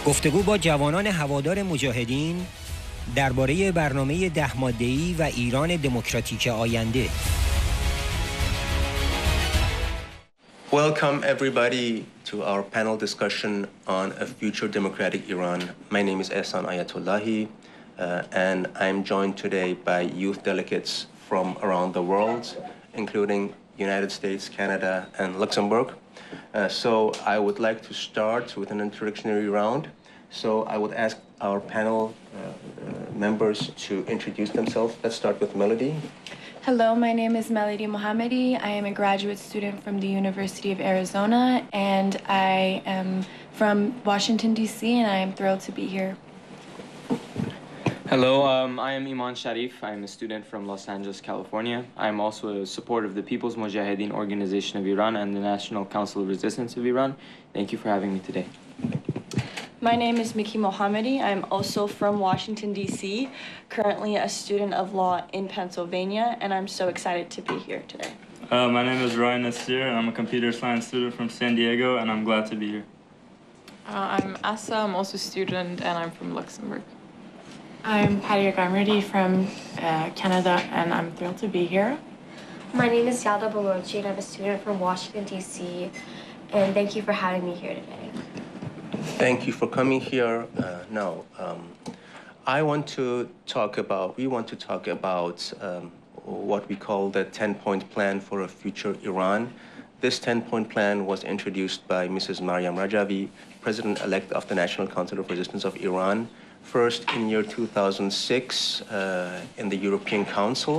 گفتگو با جوانان هوادار مجاهدین درباره برنامه 10 ماده‌ای و ایران دموکراتیک آینده. Welcome everybody to our panel discussion on a future democratic Iran. My name is Ehsaan Ayatollahi and I'm joined today by youth delegates from around the world, including United States, Canada, and Luxembourg. So I would like to start with an introductory round. So I would ask our panel members to introduce themselves. Let's start with Melody. Hello, my name is Melody Mohammadi. I am a graduate student from the University of Arizona, and I am from Washington, D.C., and I am thrilled to be here. Hello, I am Iman Sharif. I am a student from Los Angeles, California. I am also a supporter of the People's Mujahideen Organization of Iran and the National Council of Resistance of Iran. Thank you for having me today. My name is Miki Mohammadi. I'm also from Washington, D.C., currently a student of law in Pennsylvania, and I'm so excited to be here today. My name is Ryan Nasir, and I'm a computer science student from San Diego, and I'm glad to be here. I'm Asa. I'm also a student, and I'm from Luxembourg. I'm Padia Gamridi from Canada, and I'm thrilled to be here. My name is Yalda Balochi, and I'm a student from Washington, D.C., and thank you for having me here today. Thank you for coming here. We want to talk about what we call the 10-point plan for a future Iran. This 10-point plan was introduced by Mrs. Maryam Rajavi, President-elect of the National Council of Resistance of Iran, first in year 2006 in the European Council.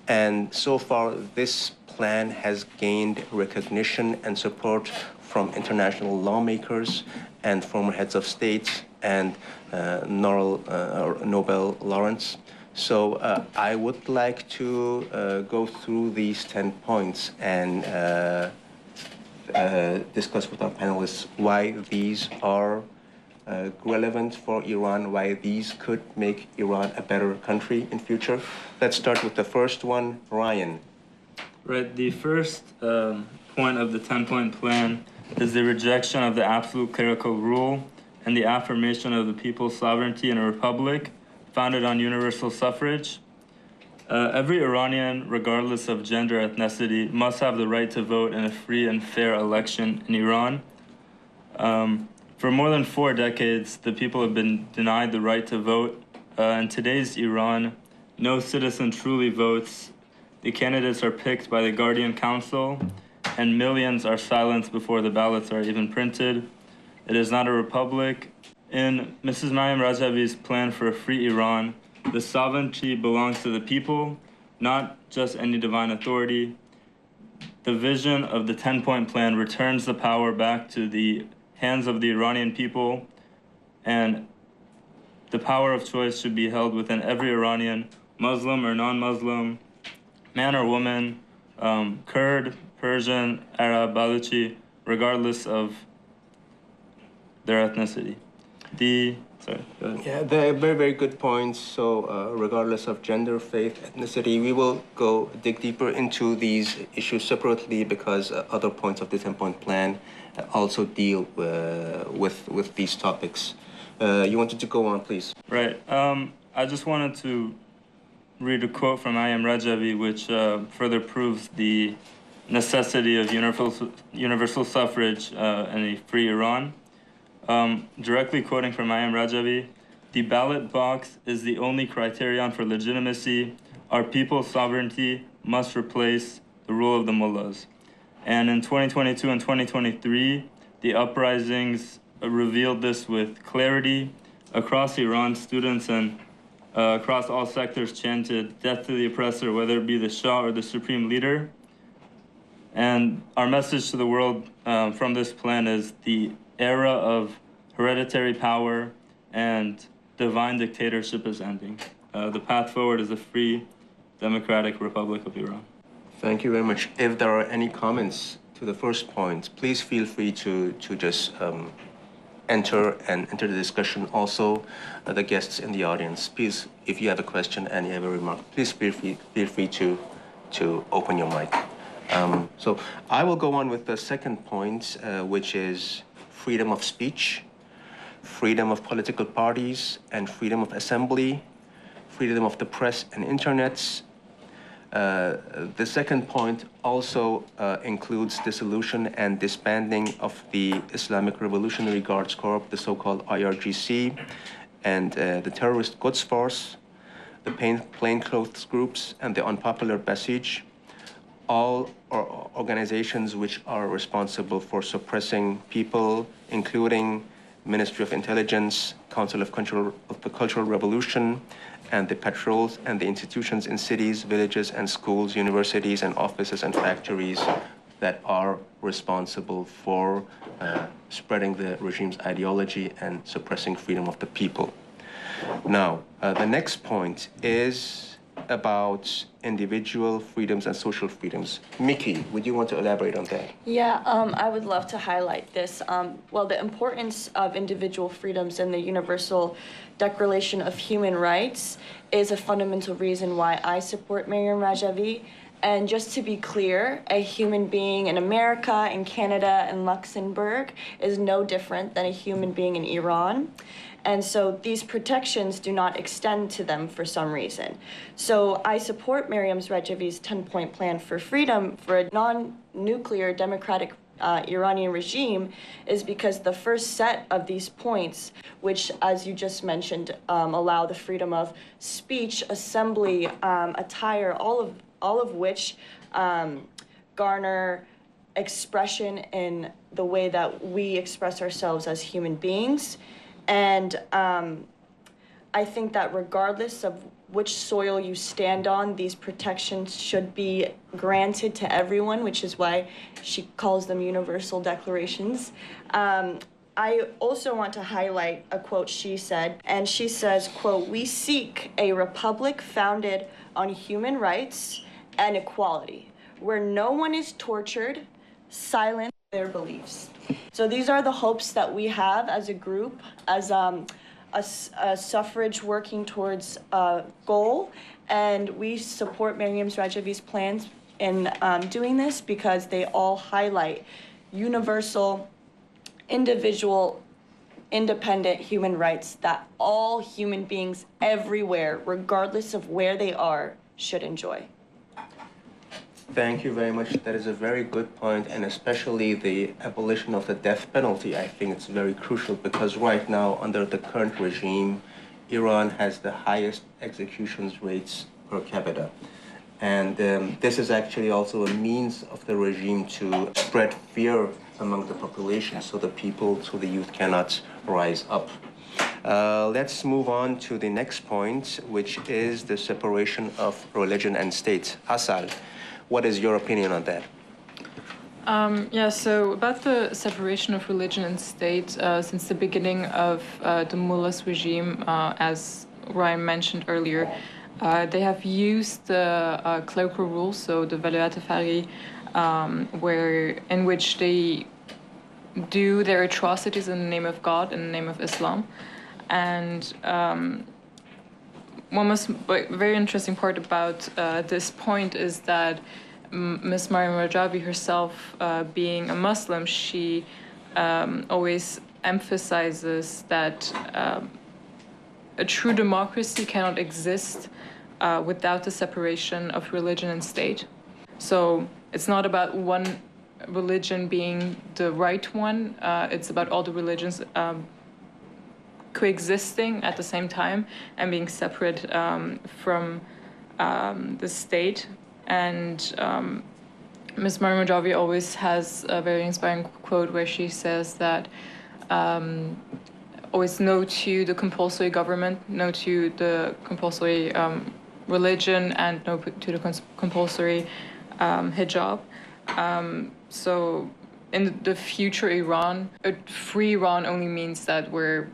And so far, this plan has gained recognition and support from international lawmakers and former heads of state and Nobel laureates. So I would like to go through these 10 points and discuss with our panelists why these are relevant for Iran, why these could make Iran a better country in future. Let's start with the first one, Ryan. Right, the first point of the 10-point plan is the rejection of the absolute clerical rule and the affirmation of the people's sovereignty in a republic founded on universal suffrage. Every Iranian, regardless of gender or ethnicity, must have the right to vote in a free and fair election in Iran. For more than 4 decades, the people have been denied the right to vote. In today's Iran, no citizen truly votes. The candidates are picked by the Guardian Council, and millions are silenced before the ballots are even printed. It is not a republic. In Mrs. Maryam Rajavi's plan for a free Iran, the sovereignty belongs to the people, not just any divine authority. The vision of the 10-point plan returns the power back to the hands of the Iranian people, and the power of choice should be held within every Iranian, Muslim or non-Muslim, man or woman, Kurd, Persian, Arab, Baluchi, regardless of their ethnicity. Sorry, go ahead. Yeah, they're very, very good points. So regardless of gender, faith, ethnicity, we will dig deeper into these issues separately because other points of the 10-point plan also deal with these topics. You wanted to go on, please. Right. I just wanted to read a quote from Maryam Rajavi, which further proves the necessity of universal suffrage and a free Iran. Directly quoting from Maryam Rajavi, "The ballot box is the only criterion for legitimacy. Our people's sovereignty must replace the rule of the mullahs." And in 2022 and 2023, the uprisings revealed this with clarity. Across Iran, students and across all sectors chanted, "Death to the oppressor," whether it be the Shah or the supreme leader. And our message to the world from this plan is the era of hereditary power and divine dictatorship is ending. The path forward is a free, democratic republic of Iran. Thank you very much. If there are any comments to the first point, please feel free to just enter the discussion. Also, the guests in the audience, please, if you have a question and you have a remark, please feel free to open your mic. So I will go on with the second point, which is freedom of speech. freedom of political parties and freedom of assembly, freedom of the press and internet. The second point also includes dissolution and disbanding of the Islamic Revolutionary Guards Corps, the so-called IRGC, and the Terrorist Quds Force, the plainclothes groups, and the unpopular Basij, all are organizations which are responsible for suppressing people, including Ministry of Intelligence, Council of the Cultural Revolution, and the patrols and the institutions in cities, villages, and schools, universities, and offices and factories that are responsible for spreading the regime's ideology and suppressing freedom of the people. Now, the next point is about individual freedoms and social freedoms. Mickey, would you want to elaborate on that? Yeah, I would love to highlight this. Well, the importance of individual freedoms in the Universal Declaration of Human Rights is a fundamental reason why I support Maryam Rajavi. And just to be clear, a human being in America, in Canada, and Luxembourg is no different than a human being in Iran. And so these protections do not extend to them for some reason. So I support Maryam Rajavi's 10-point plan for freedom for a non-nuclear democratic Iranian regime is because the first set of these points, which, as you just mentioned, allow the freedom of speech, assembly, attire, all of which garner expression in the way that we express ourselves as human beings. And I think that regardless of which soil you stand on, these protections should be granted to everyone, which is why she calls them universal declarations. I also want to highlight a quote she said, and she says, quote, "We seek a republic founded on human rights and equality, where no one is tortured, silent their beliefs." So these are the hopes that we have as a group, as a suffrage working towards a goal, and we support Maryam Rajavi's plans in doing this because they all highlight universal, individual, independent human rights that all human beings everywhere, regardless of where they are, should enjoy. Thank you very much. That is a very good point, and especially the abolition of the death penalty. I think it's very crucial because right now, under the current regime, Iran has the highest executions rates per capita. And this is actually also a means of the regime to spread fear among the population so the people, so the youth cannot rise up. Let's move on to the next point, which is the separation of religion and state. Asal, what is your opinion on that? So about the separation of religion and state, since the beginning of the mullah's regime, as Ryan mentioned earlier, they have used the clerical rule, so the velayat fari, in which they do their atrocities in the name of God, in the name of Islam. And very interesting part about this point is that Ms. Maryam Rajavi herself, being a Muslim, she always emphasizes that a true democracy cannot exist without the separation of religion and state. So it's not about one religion being the right one, it's about all the religions coexisting at the same time and being separate from the state. And Ms. Maryam Rajavi always has a very inspiring quote where she says that always no to the compulsory government, no to the compulsory religion, and no to the compulsory hijab. So in the future Iran, a free Iran only means that where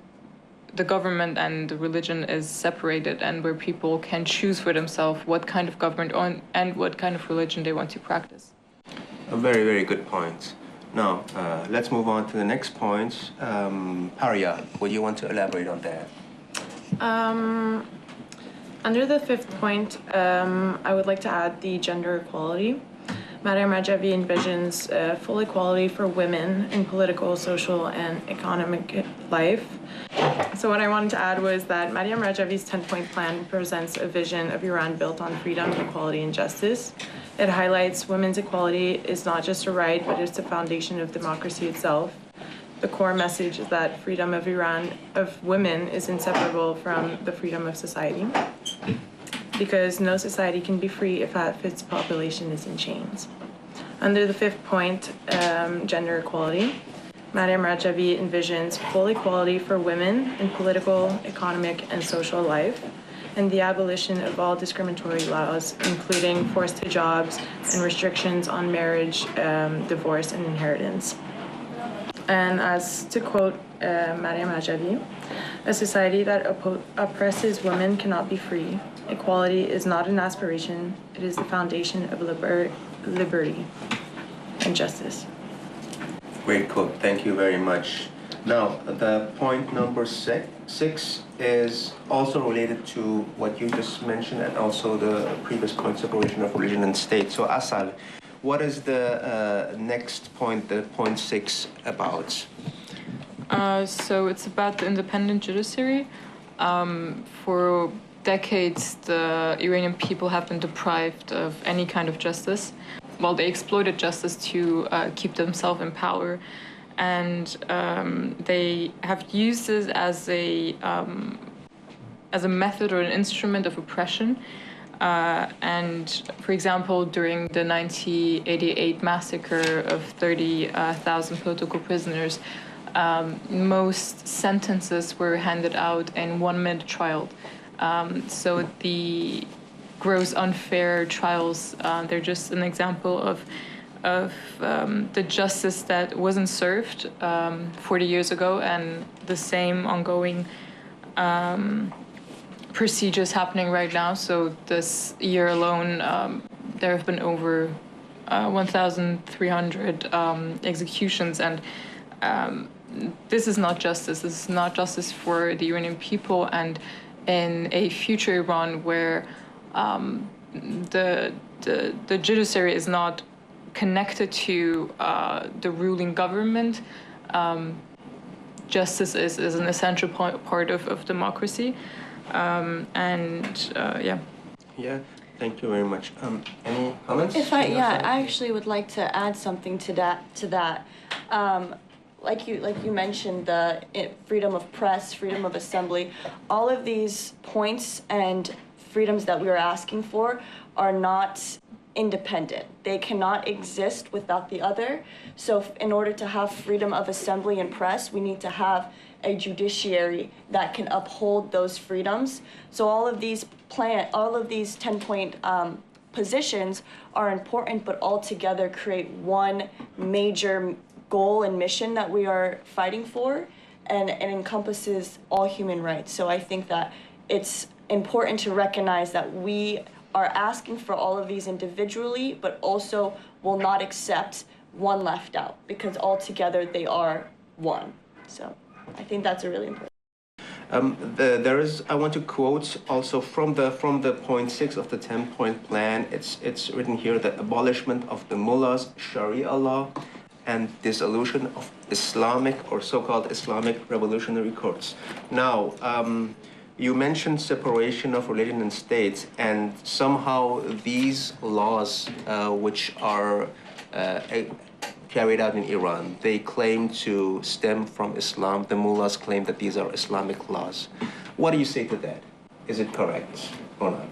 the government and the religion is separated and where people can choose for themselves what kind of government and what kind of religion they want to practice. A very, very good point. Now, let's move on to the next point. Paria, would you want to elaborate on that? Under the fifth point, I would like to add the gender equality. Maryam Rajavi envisions full equality for women in political, social, and economic life. So what I wanted to add was that Maryam Rajavi's 10-point plan presents a vision of Iran built on freedom, equality, and justice. It highlights women's equality is not just a right, but it's the foundation of democracy itself. The core message is that freedom of Iran, of women, is inseparable from the freedom of society, because no society can be free if half its population is in chains. Under the 5th point, gender equality, Maryam Rajavi envisions full equality for women in political, economic, and social life, and the abolition of all discriminatory laws, including forced hijabs and restrictions on marriage, divorce, and inheritance. And as to quote Maryam Rajavi, a society that oppresses women cannot be free. Equality is not an aspiration, it is the foundation of liberty and justice. Great quote, thank you very much. Now, the point number six is also related to what you just mentioned and also the previous point, separation of religion and state. So Asal, what is the next point, the point 6 about? So it's about the independent judiciary. For decades, the Iranian people have been deprived of any kind of justice. Well, they exploited justice to keep themselves in power, and they have used it as a method or an instrument of oppression. And for example, during the 1988 massacre of 30,000 political prisoners, most sentences were handed out in 1-minute trial. So the gross unfair trials, they're just an example of the justice that wasn't served 40 years ago, and the same ongoing procedures happening right now. So this year alone, there have been over 1,300 executions, and this is not justice. This is not justice for the Iranian people, and in a future Iran where the judiciary is not connected to the ruling government, justice is an essential part of democracy. Yeah. Yeah, thank you very much. Any comments? I actually would like to add something to that. Like you mentioned, the freedom of press, freedom of assembly, all of these points and freedoms that we are asking for are not independent. They cannot exist without the other. So in order to have freedom of assembly and press, we need to have a judiciary that can uphold those freedoms. So all of these 10-point positions are important, but all together create one major goal and mission that we are fighting for, and it encompasses all human rights. So I think that it's important to recognize that we are asking for all of these individually, but also will not accept one left out, because all together they are one. So I think that's a really important. I want to quote also from the point 6 of the 10-point plan. It's written here: the abolishment of the mullahs, Sharia law, and dissolution of Islamic or so-called Islamic revolutionary courts. Now, you mentioned separation of religion and state, and somehow these laws, which are carried out in Iran, they claim to stem from Islam. The mullahs claim that these are Islamic laws. What do you say to that? Is it correct or not?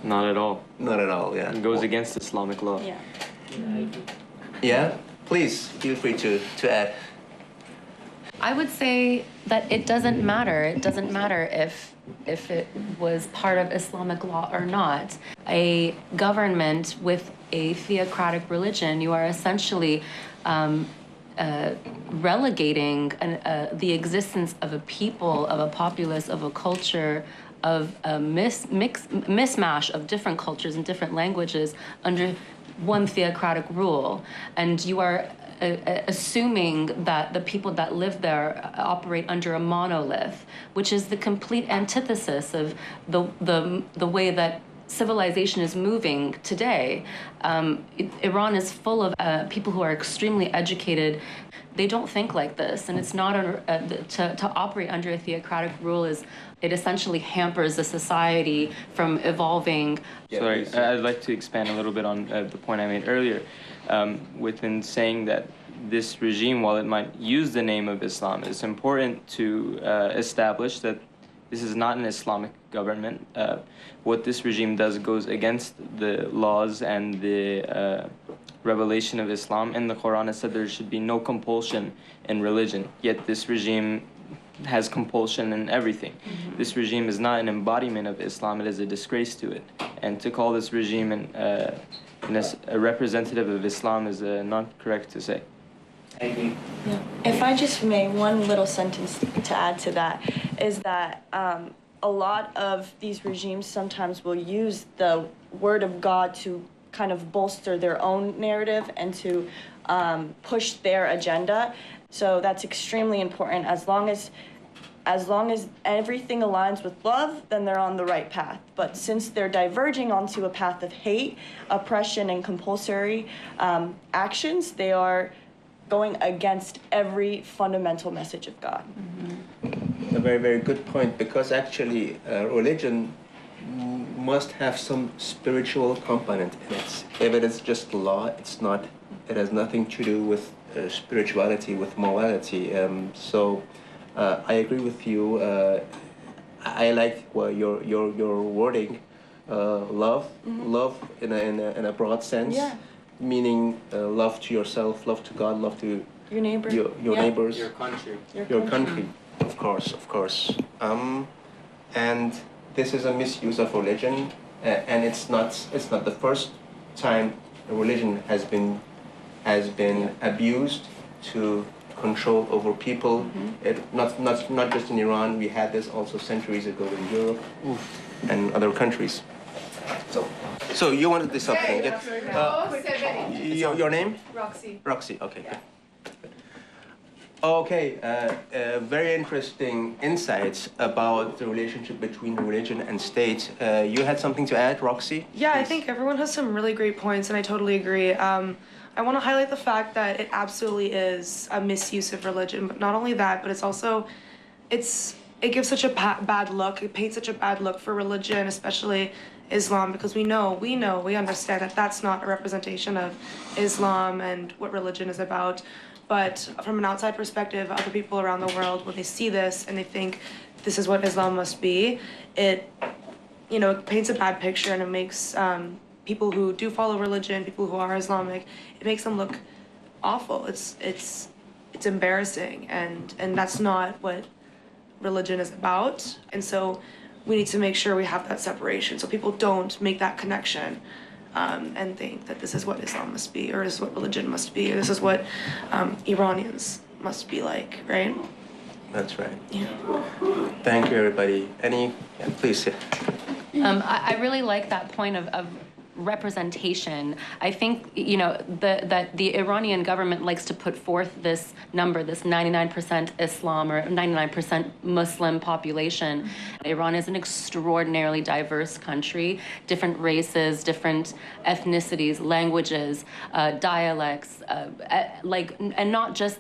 Not at all. Not at all, yeah. It goes against Islamic law. Yeah. Yeah? Please, feel free to add. I would say that it doesn't matter. It doesn't matter if it was part of Islamic law or not. A government with a theocratic religion, you are essentially relegating the existence of a people, of a populace, of a culture, of a mismatch of different cultures and different languages under one theocratic rule. And you are assuming that the people that live there operate under a monolith, which is the complete antithesis of the way that civilization is moving today. Iran is full of people who are extremely educated. They don't think like this, and it's not to operate under a theocratic rule it essentially hampers the society from evolving. Sorry, I'd like to expand a little bit on the point I made earlier, within saying that this regime, while it might use the name of Islam, it's important to establish that this is not an Islamic government. What this regime does goes against the laws and the revelation of Islam. In the Quran, it said there should be no compulsion in religion, yet this regime has compulsion in everything. This regime is not an embodiment of Islam, it is a disgrace to it. And to call this regime a representative of Islam is not correct to say. I agree. Yeah. If I just may, one little sentence to add to that is that a lot of these regimes sometimes will use the word of God to kind of bolster their own narrative and to push their agenda. So that's extremely important. As long as everything aligns with love, then they're on the right path. But since they're diverging onto a path of hate, oppression, and compulsory actions, they are going against every fundamental message of God. A very, very good point, because actually religion must have some spiritual component in it. If it is just law, it has nothing to do with spirituality, with morality. So I agree with you. I like your wording, love in a broad sense. Yeah. Meaning love to yourself, love to God, love to your neighbor, your neighbors, your country, your country, of course. And this is a misuse of religion, and it's not the first time religion has been abused to control over people. Not just in Iran. We had this also centuries ago in Europe and other countries. So you wanted to say something? Your name? Roxy. Okay. Good. Okay. Very interesting insights about the relationship between religion and state. You had something to add, Roxy? Yeah, please? I think everyone has some really great points, and I totally agree. I want to highlight the fact that it absolutely is a misuse of religion, but not only that, but it's also, it gives such a bad look. It paints such a bad look for religion, especially Islam, because we understand that that's not a representation of Islam and what religion is about. But from an outside perspective, other people around the world, when they see this and they think this is what Islam must be, it paints a bad picture, and it makes people who do follow religion, people who are Islamic, it makes them look awful. It's embarrassing, and that's not what religion is about. And so we need to make sure we have that separation so people don't make that connection and think that this is what Islam must be, or this is what religion must be, or this is what Iranians must be like, right? That's right. Yeah. Thank you, everybody. Please. I really like that point of representation. I think, that the Iranian government likes to put forth this number, this 99% Islam or 99% Muslim population. Iran is an extraordinarily diverse country, different races, different ethnicities, languages, dialects, and not just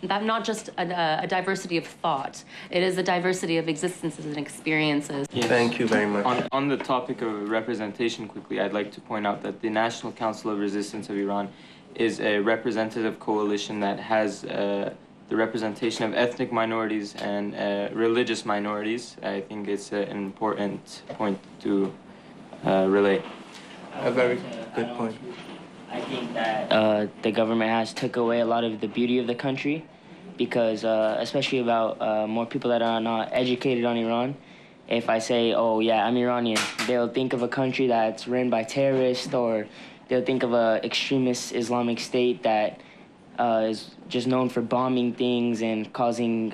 not just a diversity of thought. It is a diversity of existences and experiences. Yes. Thank you very much. On the topic of representation, quickly, I'd like to point out that the National Council of Resistance of Iran is a representative coalition that has the representation of ethnic minorities and religious minorities. I think it's an important point to relate. A very good point. I think that the government has took away a lot of the beauty of the country, because especially about more people that are not educated on Iran. If I say, oh yeah, I'm Iranian, they'll think of a country that's run by terrorists, or they'll think of a extremist Islamic state that is just known for bombing things and causing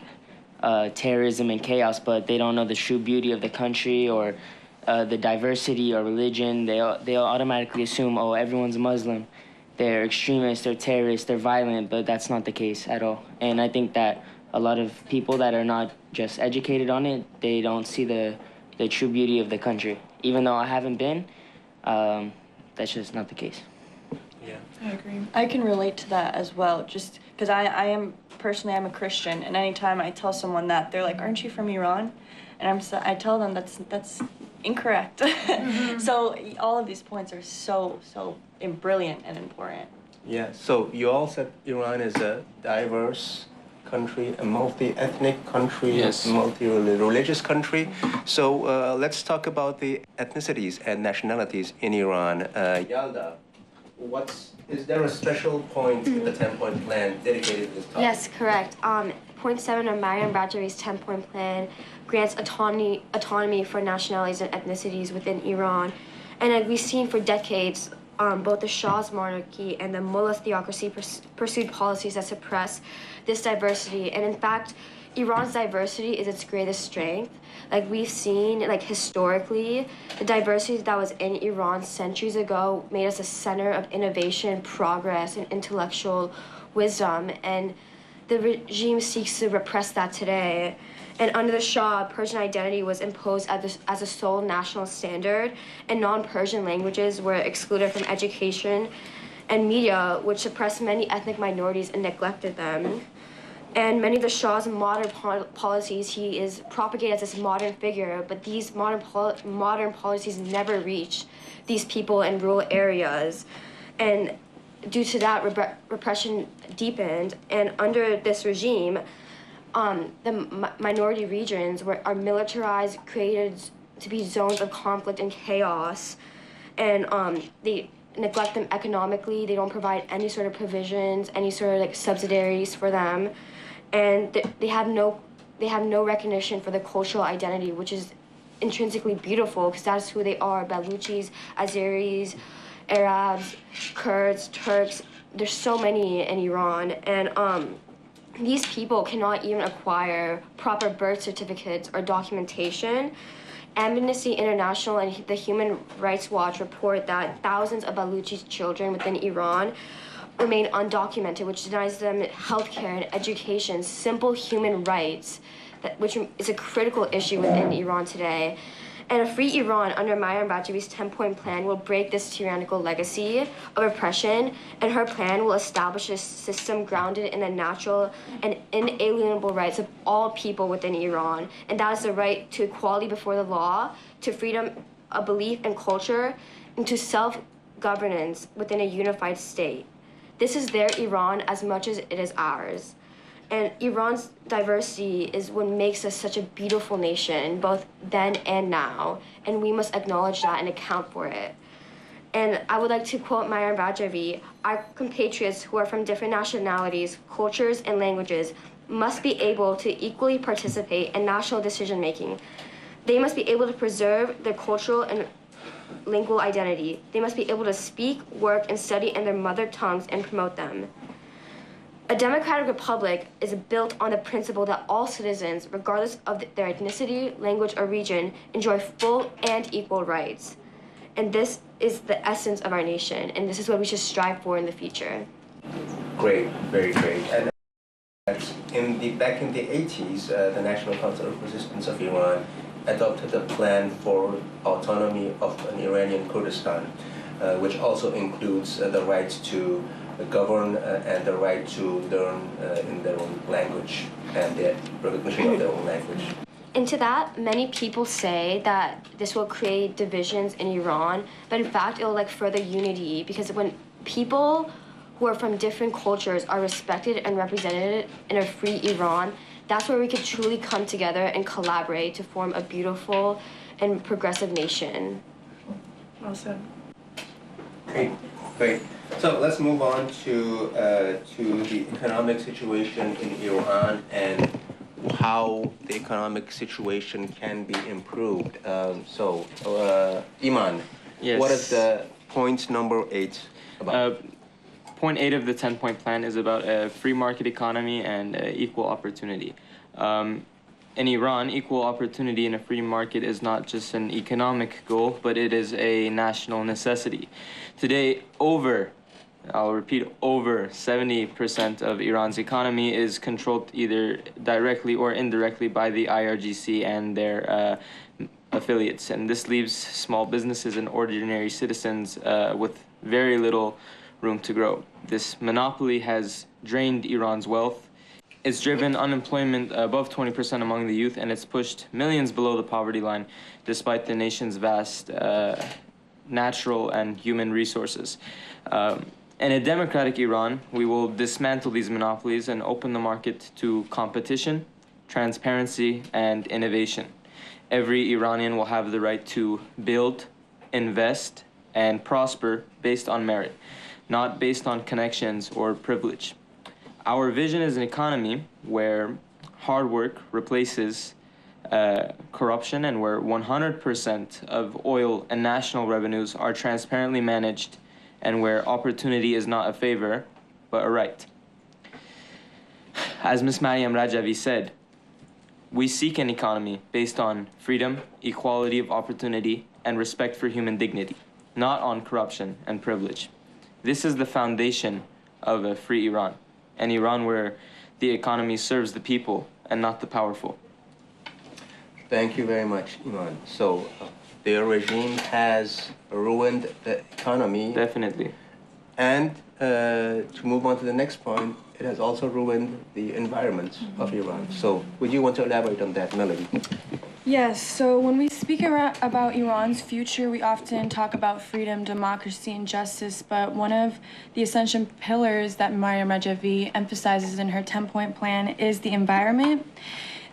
terrorism and chaos, but they don't know the true beauty of the country or the diversity or religion. They'll automatically assume, oh, everyone's Muslim, they're extremists, they're terrorists, they're violent, but that's not the case at all. And I think that a lot of people that are not just educated on it, they don't see the the true beauty of the country. Even though I haven't been, that's just not the case. Yeah, I agree. I can relate to that as well, just because I'm a Christian, and anytime I tell someone that, they're like, "Aren't you from Iran?" And I tell them that's incorrect. So all of these points are so brilliant and important. Yeah. So you all said Iran is a diverse country, a multi-ethnic country, yes, multi-religious country. So let's talk about the ethnicities and nationalities in Iran. Yalda, is there a special point in the 10-point plan dedicated to this topic? Yes, correct. Point 7 of Maryam Rajavi's 10-point plan grants autonomy for nationalities and ethnicities within Iran. And we've seen for decades, both the Shah's monarchy and the mullah theocracy pursued policies that suppress this diversity. And in fact, Iran's diversity is its greatest strength. Like we've seen, like historically, the diversity that was in Iran centuries ago made us a center of innovation, progress, and intellectual wisdom. And the regime seeks to repress that today. And under the Shah, Persian identity was imposed as a sole national standard, and non-Persian languages were excluded from education and media, which suppressed many ethnic minorities and neglected them. And many of the Shah's modern policies, he is propagated as this modern figure, but these modern policies never reach these people in rural areas. And due to that, repression deepened, and under this regime, the minority regions are militarized, created to be zones of conflict and chaos, and they neglect them economically. They don't provide any sort of provisions, any sort of like subsidiaries for them, and they have no recognition for the cultural identity, which is intrinsically beautiful because that's who they are: Baluchis, Azeris, Arabs, Kurds, Turks. There's so many in Iran, and these people cannot even acquire proper birth certificates or documentation. Amnesty International and the Human Rights Watch report that thousands of Baluchi children within Iran remain undocumented, which denies them healthcare and education, simple human rights, which is a critical issue within Iran today. And a free Iran under Maryam Rajavi's 10-point plan will break this tyrannical legacy of oppression, and her plan will establish a system grounded in the natural and inalienable rights of all people within Iran. And that is the right to equality before the law, to freedom of belief and culture, and to self-governance within a unified state. This is their Iran as much as it is ours. And Iran's diversity is what makes us such a beautiful nation, both then and now, and we must acknowledge that and account for it. And I would like to quote Maryam Rajavi: "Our compatriots who are from different nationalities, cultures, and languages must be able to equally participate in national decision-making. They must be able to preserve their cultural and lingual identity. They must be able to speak, work, and study in their mother tongues and promote them. A democratic republic is built on the principle that all citizens, regardless of their ethnicity, language, or region, enjoy full and equal rights. And this is the essence of our nation, and this is what we should strive for in the future." Great, very great. And back in the 80s, the National Council of Resistance of Iran adopted a plan for autonomy of an Iranian Kurdistan, which also includes the right to govern and the right to learn in their own language and the recognition of their own language. And to that, many people say that this will create divisions in Iran, but in fact, it will further unity, because when people who are from different cultures are respected and represented in a free Iran, that's where we could truly come together and collaborate to form a beautiful and progressive nation. Well said. Great, great. So let's move on to the economic situation in Iran and how the economic situation can be improved. Iman, yes. What is the point number 8 about? Point 8 of the 10-point plan is about a free market economy and equal opportunity. In Iran, equal opportunity in a free market is not just an economic goal, but it is a national necessity. Today, I'll repeat, over 70% of Iran's economy is controlled either directly or indirectly by the IRGC and their affiliates, and this leaves small businesses and ordinary citizens with very little room to grow. This monopoly has drained Iran's wealth. It's driven unemployment above 20% among the youth, and it's pushed millions below the poverty line, despite the nation's vast natural and human resources. In a democratic Iran, we will dismantle these monopolies and open the market to competition, transparency, and innovation. Every Iranian will have the right to build, invest, and prosper based on merit, not based on connections or privilege. Our vision is an economy where hard work replaces corruption, and where 100% of oil and national revenues are transparently managed, and where opportunity is not a favor, but a right. As Ms. Maryam Rajavi said, we seek an economy based on freedom, equality of opportunity, and respect for human dignity, not on corruption and privilege. This is the foundation of a free Iran, an Iran where the economy serves the people and not the powerful. Thank you very much, Iman. So their regime has ruined the economy. Definitely. And to move on to the next point, it has also ruined the environment of Iran. So would you want to elaborate on that, Melody? Yes, so when we speak about Iran's future, we often talk about freedom, democracy, and justice, but one of the essential pillars that Maryam Rajavi emphasizes in her 10-point plan is the environment.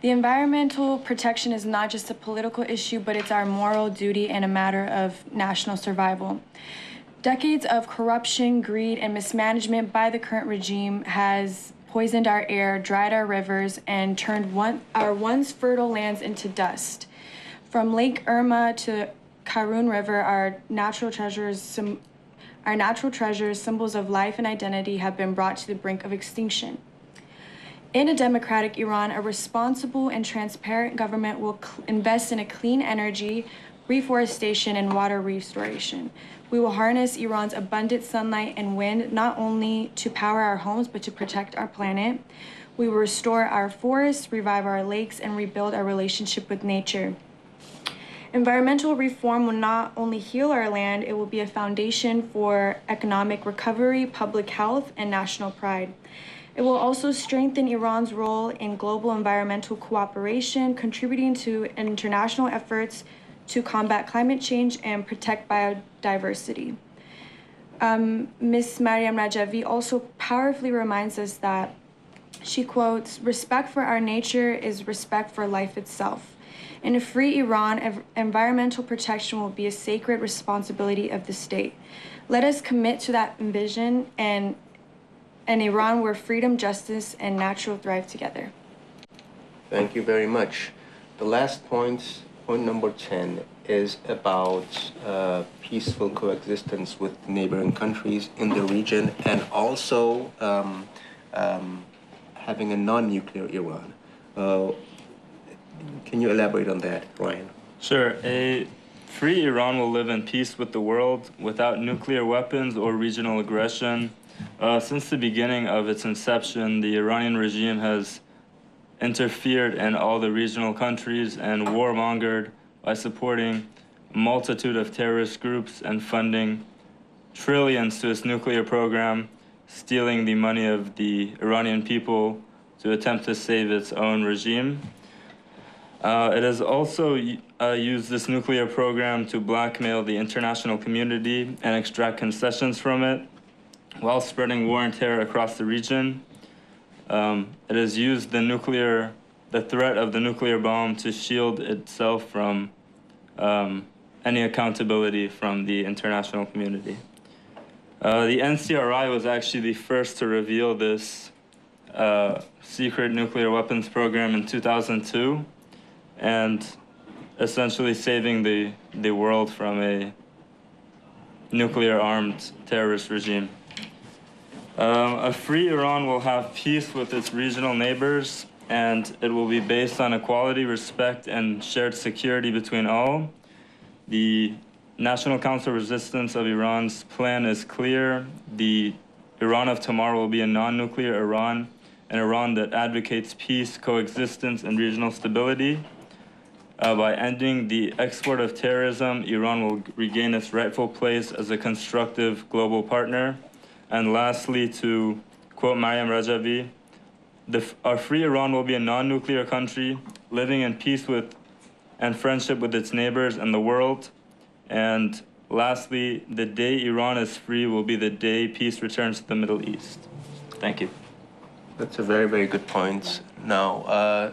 The environmental protection is not just a political issue, but it's our moral duty and a matter of national survival. Decades of corruption, greed, and mismanagement by the current regime has poisoned our air, dried our rivers, and turned our once fertile lands into dust. From Lake Irma to Karun River, our natural treasures, symbols of life and identity, have been brought to the brink of extinction. In a democratic Iran, a responsible and transparent government will invest in a clean energy, reforestation, and water restoration. We will harness Iran's abundant sunlight and wind not only to power our homes, but to protect our planet. We will restore our forests, revive our lakes, and rebuild our relationship with nature. Environmental reform will not only heal our land, it will be a foundation for economic recovery, public health, and national pride. It will also strengthen Iran's role in global environmental cooperation, contributing to international efforts to combat climate change and protect biodiversity. Ms. Maryam Rajavi also powerfully reminds us that, she quotes, "Respect for our nature is respect for life itself. In a free Iran, environmental protection will be a sacred responsibility of the state. Let us commit to that vision and an Iran where freedom, justice, and natural thrive together." Thank you very much. The last point number 10, is about peaceful coexistence with neighboring countries in the region, and also having a non-nuclear Iran. Can you elaborate on that, Ryan? Sure. A free Iran will live in peace with the world without nuclear weapons or regional aggression. Since the beginning of its inception, the Iranian regime has interfered in all the regional countries and warmongered by supporting a multitude of terrorist groups and funding trillions to its nuclear program, stealing the money of the Iranian people to attempt to save its own regime. It has also used this nuclear program to blackmail the international community and extract concessions from it, while spreading war and terror across the region. It has used the threat of the nuclear bomb to shield itself from any accountability from the international community. The NCRI was actually the first to reveal this secret nuclear weapons program in 2002, and essentially saving the world from a nuclear-armed terrorist regime. A free Iran will have peace with its regional neighbors, and it will be based on equality, respect, and shared security between all. The National Council Resistance of Iran's plan is clear. The Iran of tomorrow will be a non-nuclear Iran, an Iran that advocates peace, coexistence, and regional stability. By ending the export of terrorism, Iran will regain its rightful place as a constructive global partner. And lastly, to quote Maryam Rajavi, our free Iran will be a non-nuclear country, living in peace with and friendship with its neighbors and the world. And lastly, the day Iran is free will be the day peace returns to the Middle East. Thank you. That's a very, very good point. Now,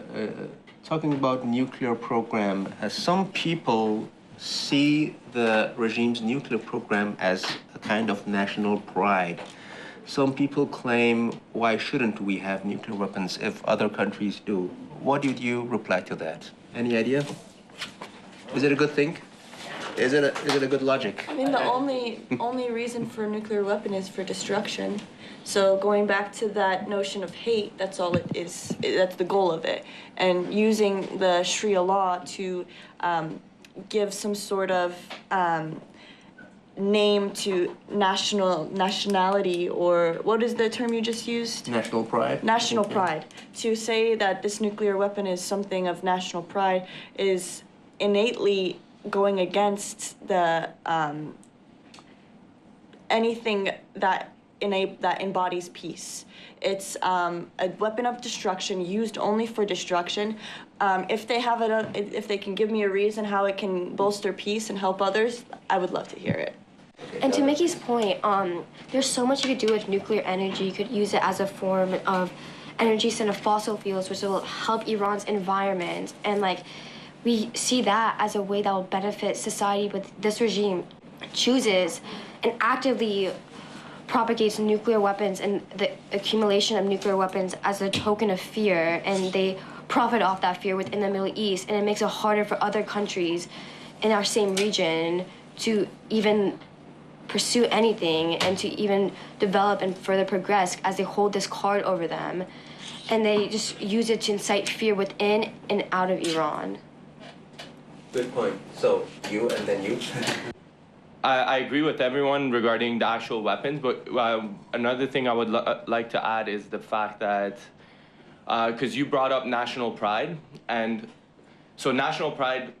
talking about nuclear program, some people see the regime's nuclear program as a kind of national pride. Some people claim, why shouldn't we have nuclear weapons if other countries do? What did you reply to that? Any idea? Is it a good thing? Is it a good logic? I mean, the only reason for a nuclear weapon is for destruction. So going back to that notion of hate, that's all it is. That's the goal of it. And using the Sharia law to give some sort of name to nationality, or what is the term you just used? National pride. National pride. To say that this nuclear weapon is something of national pride is innately going against the anything that embodies peace. It's a weapon of destruction used only for destruction. If they can give me a reason how it can bolster peace and help others, I would love to hear it. And to Mickey's point, there's so much you could do with nuclear energy. You could use it as a form of energy instead of fossil fuels, which will help Iran's environment. And we see that as a way that will benefit society, but this regime chooses and actively propagates nuclear weapons and the accumulation of nuclear weapons as a token of fear, and they profit off that fear within the Middle East, and it makes it harder for other countries in our same region to even pursue anything and to even develop and further progress as they hold this card over them, and they just use it to incite fear within and out of Iran. Good point. So you and then you. I agree with everyone regarding the actual weapons, but another thing I would like to add is the fact that, because you brought up national pride, and so national pride,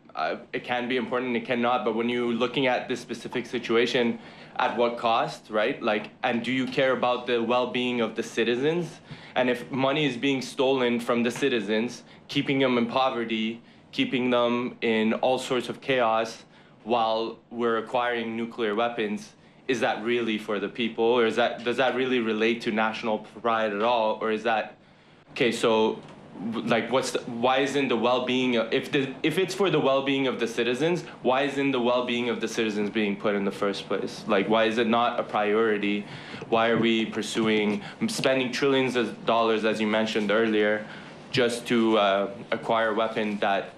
it can be important, it cannot, but when you're looking at this specific situation, at what cost, right? And do you care about the well-being of the citizens? And if money is being stolen from the citizens, keeping them in poverty, keeping them in all sorts of chaos, while we're acquiring nuclear weapons, is that really for the people, or does that really relate to national pride at all, or is that okay? So, why isn't the well-being if it's for the well-being of the citizens, why isn't the well-being of the citizens being put in the first place? Why is it not a priority? Why are we spending trillions of dollars, as you mentioned earlier, just to acquire a weapon that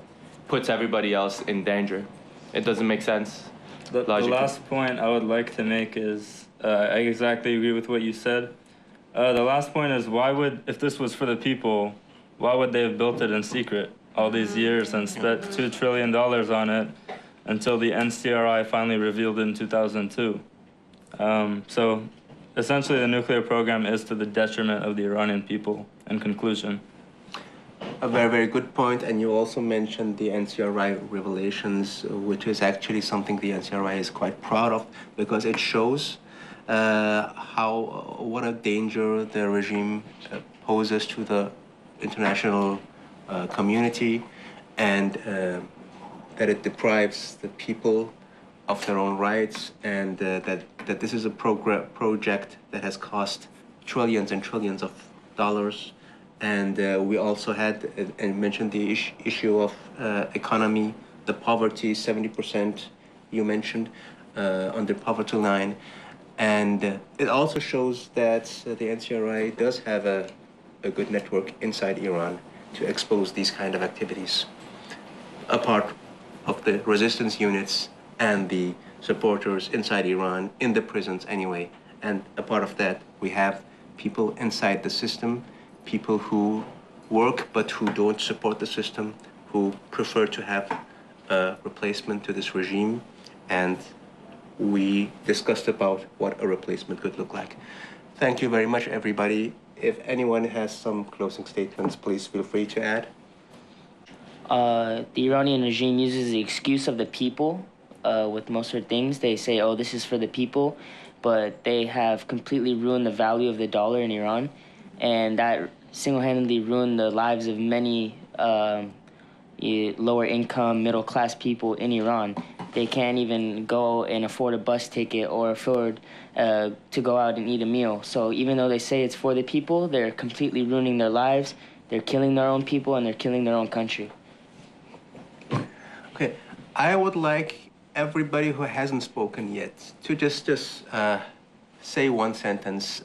puts everybody else in danger? It doesn't make sense. The last point I would like to make is, I exactly agree with what you said. The last point is, if this was for the people, why would they have built it in secret all these years and spent $2 trillion on it until the NCRI finally revealed it in 2002? So essentially the nuclear program is to the detriment of the Iranian people, in conclusion. A very, very good point, and you also mentioned the NCRI revelations, which is actually something the NCRI is quite proud of, because it shows what a danger the regime poses to the international community, and that it deprives the people of their own rights, and that this is a project that has cost trillions and trillions of dollars. And we also had and mentioned the issue of economy, the poverty, 70% you mentioned under poverty line. And it also shows that the NCRI does have a good network inside Iran to expose these kind of activities, apart of the resistance units and the supporters inside Iran, in the prisons anyway. And a part of that, we have people inside the system, people who work but who don't support the system, who prefer to have a replacement to this regime. And we discussed about what a replacement could look like. Thank you very much, everybody. If anyone has some closing statements, please feel free to add. the Iranian regime uses the excuse of the people with most of things. They say, oh, this is for the people, but they have completely ruined the value of the dollar in Iran, and that single-handedly ruined the lives of many lower-income, middle-class people in Iran. They can't even go and afford a bus ticket or afford to go out and eat a meal. So even though they say it's for the people, they're completely ruining their lives. They're killing their own people and they're killing their own country. Okay, I would like everybody who hasn't spoken yet to just say one sentence,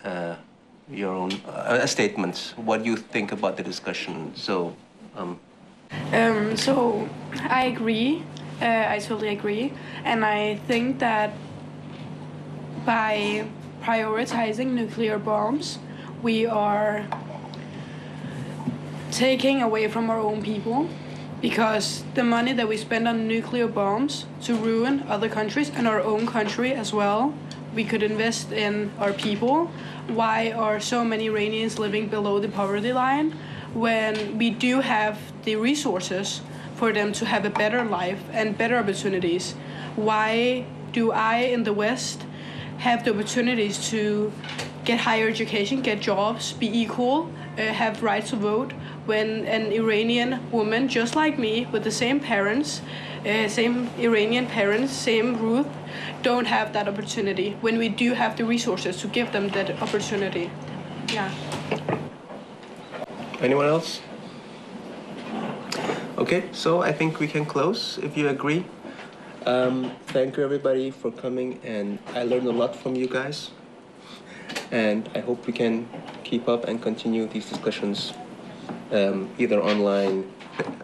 your own a statement. What you think about the discussion. So I agree. I totally agree, and I think that by prioritizing nuclear bombs, we are taking away from our own people, because the money that we spend on nuclear bombs to ruin other countries and our own country as well, we could invest in our people. Why are so many Iranians living below the poverty line when we do have the resources for them to have a better life and better opportunities? Why do I in the West have the opportunities to get higher education, get jobs, be equal, have right to vote, when an Iranian woman just like me with the same parents, same Iranian parents, same root, don't have that opportunity, when we do have the resources to give them that opportunity? Yeah. anyone else? Okay, so I think we can close if you agree. Thank you everybody for coming, and I learned a lot from you guys, and I hope we can keep up and continue these discussions either online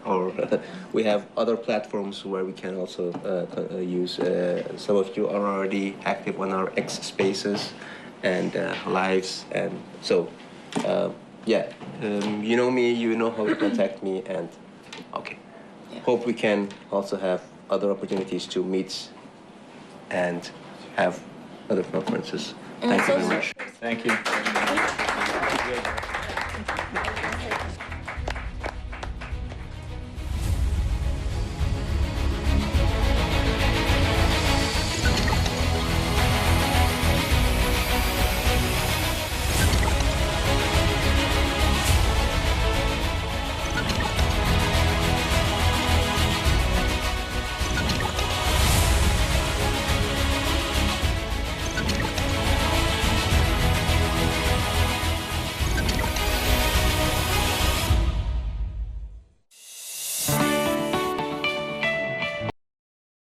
or we have other platforms where we can also use. Some of you are already active on our X spaces and lives, and so you know me, you know how to contact me, and okay. Hope we can also have other opportunities to meet and have other conferences. Thank you very much. Thank you.